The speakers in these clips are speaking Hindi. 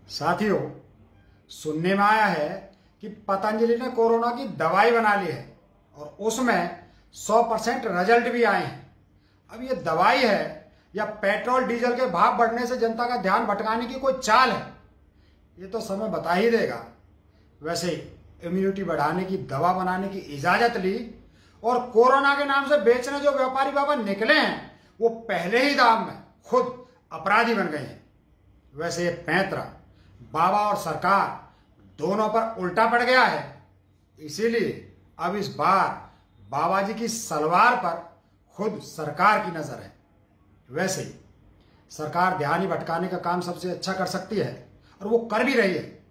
साथियों, सुनने में आया है कि पतंजलि ने कोरोना की दवाई बना ली है और उसमें 100% रिजल्ट भी आए हैं। अब ये दवाई है या पेट्रोल डीजल के भाव बढ़ने से जनता का ध्यान भटकाने की कोई चाल है, ये तो समय बता ही देगा। वैसे इम्यूनिटी बढ़ाने की दवा बनाने की इजाजत ली और कोरोना के नाम से बेचने जो व्यापारी बाबा निकले हैं वो पहले ही दाम में खुद अपराधी बन गए हैं। वैसे ये पैंतरा बाबा और सरकार दोनों पर उल्टा पड़ गया है, इसीलिए अब इस बार बाबा जी की सलवार पर खुद सरकार की नजर है। वैसे सरकार ध्यान ही भटकाने का काम सबसे अच्छा कर सकती है और वो कर भी रही है।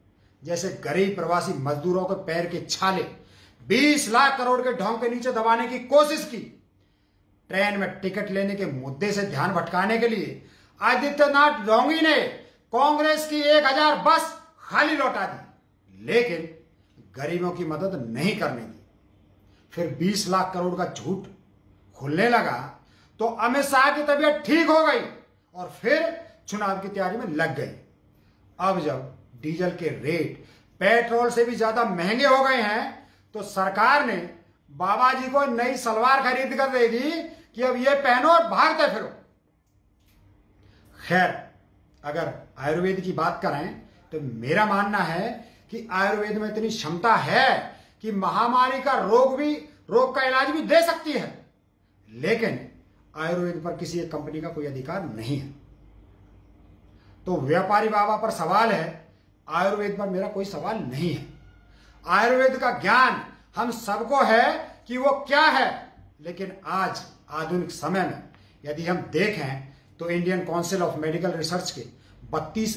जैसे गरीब प्रवासी मजदूरों के पैर के छाले 20 लाख करोड़ के ढोंग के नीचे दबाने की कोशिश की, ट्रेन में टिकट लेने के मुद्दे से ध्यान भटकाने के लिए आदित्यनाथ ढोंगी ने कांग्रेस की 1000 बस खाली लौटा दी, लेकिन गरीबों की मदद नहीं करने दी। फिर 20 लाख करोड़ का झूठ खुलने लगा तो अमित शाह की तबीयत ठीक हो गई और फिर चुनाव की तैयारी में लग गई। अब जब डीजल के रेट पेट्रोल से भी ज्यादा महंगे हो गए हैं तो सरकार ने बाबा जी को नई सलवार खरीद कर दे दी कि अब ये पहनो और भागते फिरो। खैर, अगर आयुर्वेद की बात करें तो मेरा मानना है कि आयुर्वेद में इतनी क्षमता है कि महामारी का रोग का इलाज भी दे सकती है, लेकिन आयुर्वेद पर किसी एक कंपनी का कोई अधिकार नहीं है। तो व्यापारी बाबा पर सवाल है, आयुर्वेद पर मेरा कोई सवाल नहीं है। आयुर्वेद का ज्ञान हम सबको है कि वो क्या है, लेकिन आज आधुनिक समय में यदि हम देखें तो Indian council of medical research के 32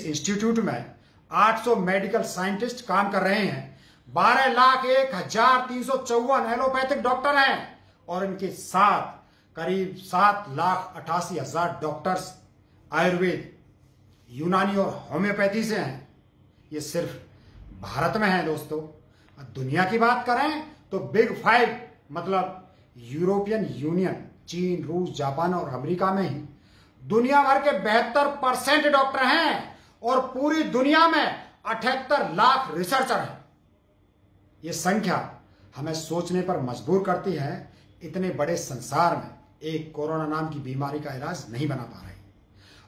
इंस्टीट्यूट में 800 मेडिकल साइंटिस्ट काम कर रहे हैं। 12,01,354 एलोपैथिक डॉक्टर हैं और इनके साथ करीब 7,88,000 डॉक्टर्स आयुर्वेद, यूनानी और होम्योपैथी से हैं। ये सिर्फ भारत में है दोस्तों। दुनिया की बात करें तो बिग 5 मतलब यूरोपियन यूनियन, चीन, रूस, जापान और अमेरिका में ही दुनिया भर के 72% डॉक्टर हैं और पूरी दुनिया में 78 लाख रिसर्चर हैं। ये संख्या हमें सोचने पर मजबूर करती है, इतने बड़े संसार में एक कोरोना नाम की बीमारी का इलाज नहीं बना पा रहे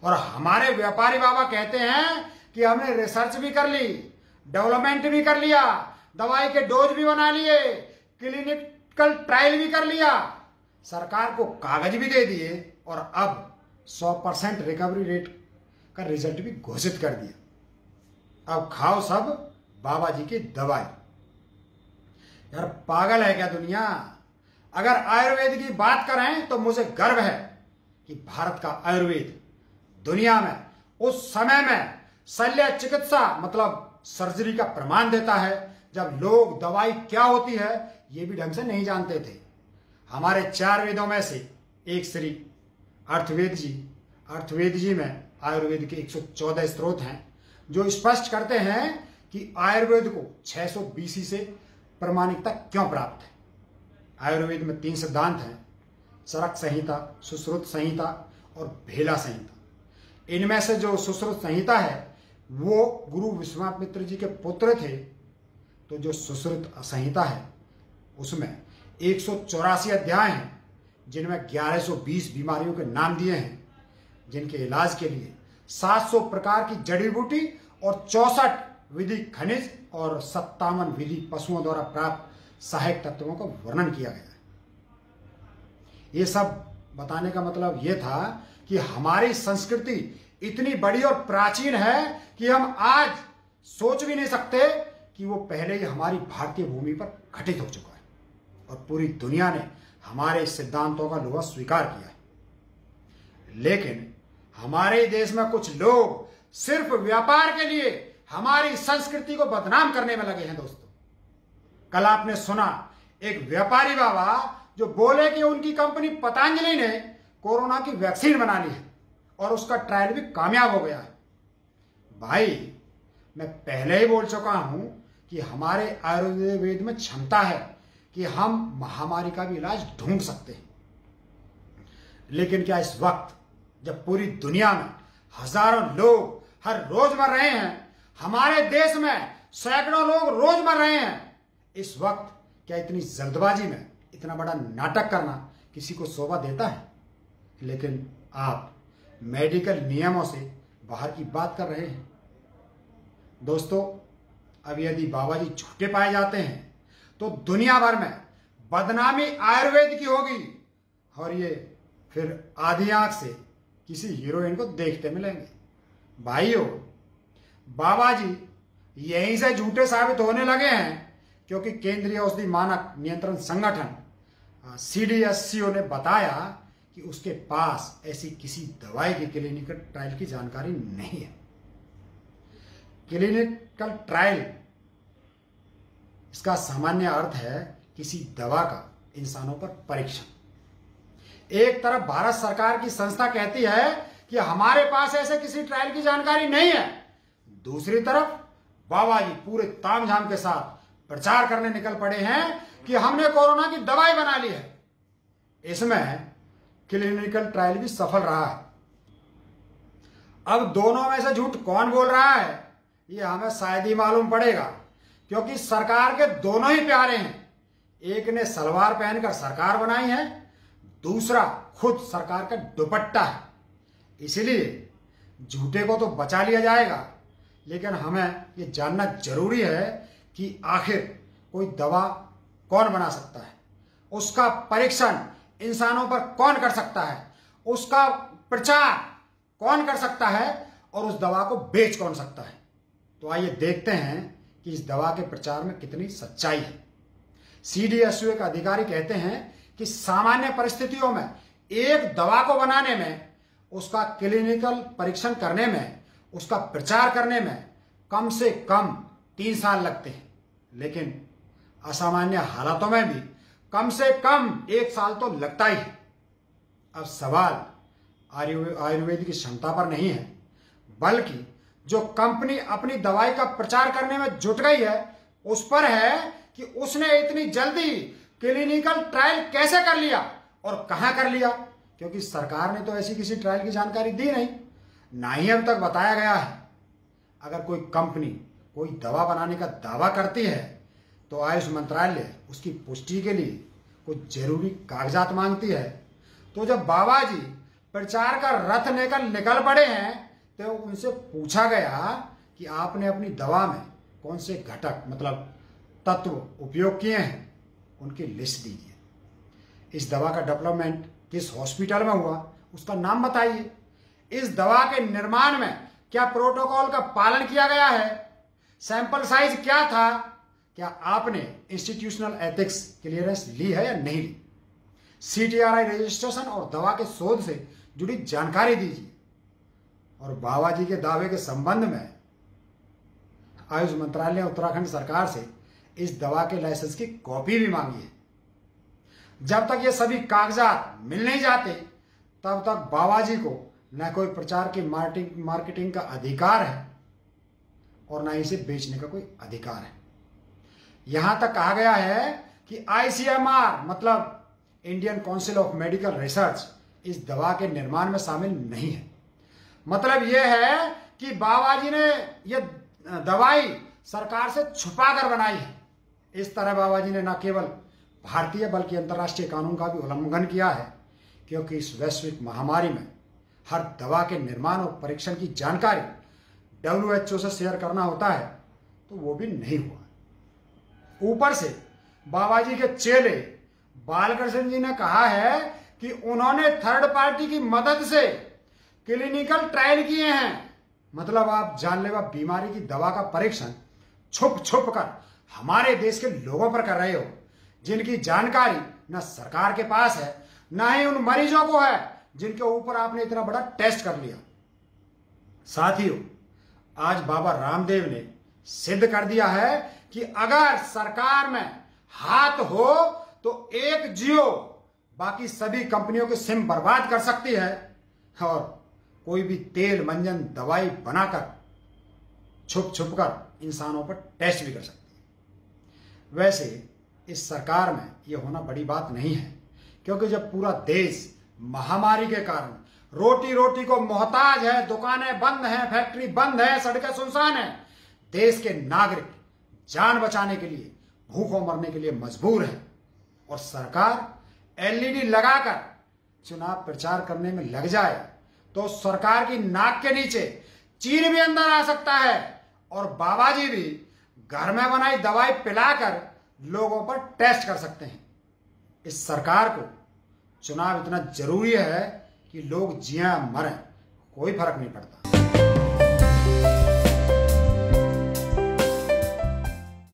और हमारे व्यापारी बाबा कहते हैं कि हमने रिसर्च भी कर ली, डेवलपमेंट भी कर लिया, दवाई के डोज भी बना लिए, क्लिनिकल ट्रायल भी कर लिया, सरकार को कागज भी दे दिए और अब 100% रिकवरी रेट का रिजल्ट भी घोषित कर दिया। अब खाओ सब बाबा जी की दवाई। यार पागल है क्या दुनिया? अगर आयुर्वेद की बात करें तो मुझे गर्व है कि भारत का आयुर्वेद दुनिया में उस समय में शल्य चिकित्सा मतलब सर्जरी का प्रमाण देता है जब लोग दवाई क्या होती है ये भी ढंग से नहीं जानते थे। हमारे 4 वेदों में से एक श्री अर्थवेद जी में आयुर्वेद के 114 स्त्रोत हैं जो स्पष्ट करते हैं कि आयुर्वेद को 600 BC से प्रमाणिकता क्यों प्राप्त है। आयुर्वेद में 3 सिद्धांत हैं, चरक संहिता, सुश्रुत संहिता और भेला संहिता। इनमें से जो सुश्रुत संहिता है वो गुरु विश्वामित्र जी के पुत्र थे, तो जो सुश्रुत संहिता है उसमें 184 अध्याय हैं जिनमें 1120 बीमारियों के नाम दिए हैं, जिनके इलाज के लिए 700 प्रकार की जड़ी बूटी और 64 विधि खनिज और 57 विधि पशुओं द्वारा प्राप्त सहायक तत्वों का वर्णन किया गया है। ये सब बताने का मतलब ये था कि हमारी संस्कृति इतनी बड़ी और प्राचीन है कि हम आज सोच भी नहीं सकते कि वो पहले ही हमारी भारतीय भूमि पर घटित हो चुका है और पूरी दुनिया ने हमारे सिद्धांतों का लोहा स्वीकार किया है। लेकिन हमारे देश में कुछ लोग सिर्फ व्यापार के लिए हमारी संस्कृति को बदनाम करने में लगे हैं दोस्तों। कल आपने सुना एक व्यापारी बाबा जो बोले कि उनकी कंपनी पतंजलि ने कोरोना की वैक्सीन बना ली है और उसका ट्रायल भी कामयाब हो गया है। भाई, मैं पहले ही बोल चुका हूं कि हमारे आयुर्वेद में क्षमता है कि हम महामारी का भी इलाज ढूंढ सकते हैं, लेकिन क्या इस वक्त जब पूरी दुनिया में हजारों लोग हर रोज मर रहे हैं। हमारे देश में सैकड़ों लोग रोज मर रहे हैं। इस वक्त क्या इतनी जल्दबाजी में इतना बड़ा नाटक करना किसी को शोभा देता है? लेकिन आप मेडिकल नियमों से बाहर की बात कर रहे हैं। दोस्तों, अब यदि बाबा जी झूठे पाए जाते हैं तो दुनिया भर में बदनामी आयुर्वेद की होगी और ये फिर आधी आंख से किसी हीरोइन को देखते मिलेंगे। भाइयों, बाबा जी यहीं से झूठे साबित होने लगे हैं क्योंकि केंद्रीय औषधि मानक नियंत्रण संगठन CDSCO ने बताया कि उसके पास ऐसी किसी दवाई की क्लिनिकल ट्रायल की जानकारी नहीं है। क्लिनिकल ट्रायल इसका सामान्य अर्थ है किसी दवा का इंसानों पर परीक्षण। एक तरफ भारत सरकार की संस्था कहती है कि हमारे पास ऐसे किसी ट्रायल की जानकारी नहीं है, दूसरी तरफ बाबा जी पूरे तामझाम के साथ प्रचार करने निकल पड़े हैं कि हमने कोरोना की दवाई बना ली है। इसमें क्लिनिकल ट्रायल भी सफल रहा है। अब दोनों में से झूठ कौन बोल रहा है ये हमें शायद ही मालूम पड़ेगा, क्योंकि सरकार के दोनों ही प्यारे हैं। एक ने सलवार पहनकर सरकार बनाई है, दूसरा खुद सरकार का दुपट्टा है। इसलिए झूठे को तो बचा लिया जाएगा, लेकिन हमें ये जानना जरूरी है कि आखिर कोई दवा कौन बना सकता है, उसका परीक्षण इंसानों पर कौन कर सकता है, उसका प्रचार कौन कर सकता है और उस दवा को बेच कौन सकता है। तो आइए देखते हैं कि इस दवा के प्रचार में कितनी सच्चाई है। CDSCO के अधिकारी कहते हैं कि सामान्य परिस्थितियों में एक दवा को बनाने में, उसका क्लिनिकल परीक्षण करने में, उसका प्रचार करने में कम से कम 3 साल लगते हैं, लेकिन असामान्य हालातों में भी कम से कम 1 साल तो लगता ही है। अब सवाल आयुर्वेद की क्षमता पर नहीं है, बल्कि जो कंपनी अपनी दवाई का प्रचार करने में जुट गई है उस पर है कि उसने इतनी जल्दी क्लिनिकल ट्रायल कैसे कर लिया और कहां कर लिया, क्योंकि सरकार ने तो ऐसी किसी ट्रायल की जानकारी दी नहीं, ना ही अब तक बताया गया है। अगर कोई कंपनी कोई दवा बनाने का दावा करती है तो आयुष मंत्रालय उसकी पुष्टि के लिए कुछ जरूरी कागजात मांगती है। तो जब बाबा जी प्रचार का रथ लेकर निकल पड़े हैं तो उनसे पूछा गया कि आपने अपनी दवा में कौन से घटक मतलब तत्व उपयोग किए हैं, उनकी लिस्ट दीजिए। इस दवा का डेवलपमेंट किस हॉस्पिटल में हुआ उसका नाम बताइए। इस दवा के निर्माण में क्या प्रोटोकॉल का पालन किया गया है, सैंपल साइज क्या था, क्या आपने इंस्टीट्यूशनल एथिक्स क्लियरेंस ली है या नहीं ली, CTRI रजिस्ट्रेशन और दवा के शोध से जुड़ी जानकारी दीजिए। और बाबा जी के दावे के संबंध में आयुष मंत्रालय ने उत्तराखंड सरकार से इस दवा के लाइसेंस की कॉपी भी मांगी है। जब तक ये सभी कागजात मिल नहीं जाते तब तक बाबा जी को न कोई प्रचार की मार्केटिंग का अधिकार है और न इसे बेचने का कोई अधिकार है। यहां तक कहा गया है कि ICMR मतलब Indian council of medical research इस दवा के निर्माण में शामिल नहीं है। मतलब यह है कि बाबा जी ने यह दवाई सरकार से छुपा कर बनाई है। इस तरह बाबा जी ने न केवल भारतीय बल्कि अंतर्राष्ट्रीय कानून का भी उल्लंघन किया है, क्योंकि इस वैश्विक महामारी में हर दवा के निर्माण और परीक्षण की जानकारी WHO से शेयर करना होता है, तो वो भी नहीं हुआ। ऊपर से बाबा जी के चेले बालकृष्ण जी ने कहा है कि उन्होंने थर्ड पार्टी की मदद से क्लिनिकल ट्रायल किए हैं। मतलब आप जानलेवा बीमारी की दवा का परीक्षण छुप छुप कर हमारे देश के लोगों पर कर रहे हो, जिनकी जानकारी न सरकार के पास है न ही उन मरीजों को है जिनके ऊपर आपने इतना बड़ा टेस्ट कर लिया। साथियों, आज बाबा रामदेव ने सिद्ध कर दिया है कि अगर सरकार में हाथ हो तो एक जियो बाकी सभी कंपनियों के सिम बर्बाद कर सकती है और कोई भी तेल मंजन दवाई बनाकर छुप छुप कर इंसानों पर टेस्ट भी कर सकती है। वैसे इस सरकार में यह होना बड़ी बात नहीं है, क्योंकि जब पूरा देश महामारी के कारण रोटी रोटी को मोहताज है, दुकानें बंद हैं, फैक्ट्री बंद है, सड़कें सुनसान हैं। देश के नागरिक जान बचाने के लिए, भूखों मरने के लिए मजबूर है और सरकार एलईडी लगाकर चुनाव प्रचार करने में लग जाए तो सरकार की नाक के नीचे चीन भी अंदर आ सकता है और बाबा जी भी घर में बनाई दवाई पिलाकर लोगों पर टेस्ट कर सकते हैं। इस सरकार को चुनाव इतना जरूरी है कि लोग जिया मरें, कोई फर्क नहीं पड़ता।